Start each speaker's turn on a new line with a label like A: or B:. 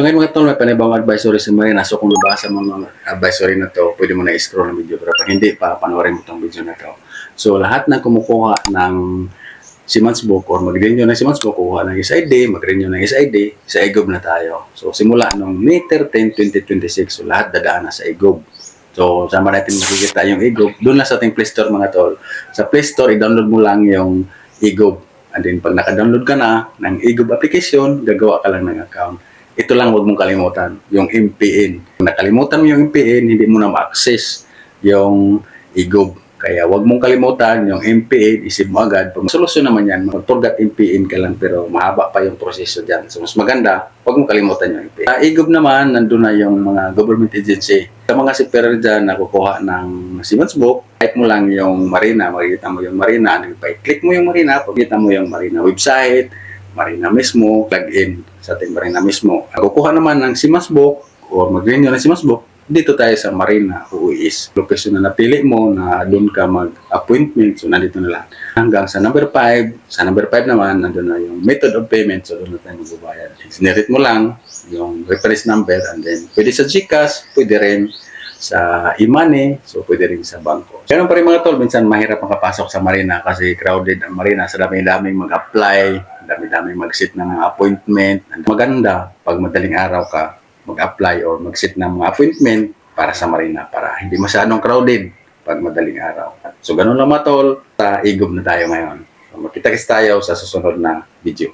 A: So ngayon mga tol, may panibang advisory sa Marina. So kung nabasa mo mga advisory na to, pwede mo na i-scroll ng video. Pero pag hindi pa, panoorin mo itong video na to. So lahat ng kumukuha ng Siemens book or mag-renew ng Siemens book, kuha ng SID, mag-renew ng SID, sa IGOB na tayo. So simula nung May 13, 2026, so lahat dadaan na sa IGOB. So sama natin makikita yung IGOB. Doon lang sa ating Play Store mga tol. Sa Play Store, i-download mo lang yung IGOB. And then pag naka-download ka na ng IGOB application, gagawa ka lang ng account. Ito lang huwag mong kalimutan, yung MPN. Kung nakalimutan mo yung MPN, hindi mo na ma-access yung IGOB. Kaya huwag mong kalimutan yung MPN, isip mo agad. Pag solusyon naman yan, mag-forget MPN ka lang pero mahaba pa yung proseso dyan. So mas maganda, huwag mong kalimutan yung MPN. IGOB naman, nandun na yung mga government agency. Sa mga siper dyan na kukuha ng Siemens book, type mo lang yung Marina, makikita mo yung Marina. Click mo yung Marina, pagkita mo yung Marina website, Marina mismo, login sa ating Marina mismo. Kukuha naman ng Siemens book o mag-renew ng Siemens book, dito tayo sa Marina UIS. Location na napili mo na doon ka mag-appointment, so nandito na lahat. Hanggang sa number 5, sa number 5 naman, nandun na yung method of payment, so doon na tayo magbabayad. Generate mo lang yung reference number and then pwede sa GCash, pwede rin sa e-money, so pwede rin sa bangko. Ganun pa rin mga tol, minsan mahirap makapasok sa Marina kasi crowded ang Marina, sa dami-daming mag-apply, dami-daming mag-sit ng mga appointment. Maganda pag madaling araw ka mag-apply or mag-sit ng mga appointment para sa Marina para hindi masyadong crowded pag madaling araw. So ganun lang mga tol, sa IGOB na tayo ngayon. So, magkita-kits tayo sa susunod na video.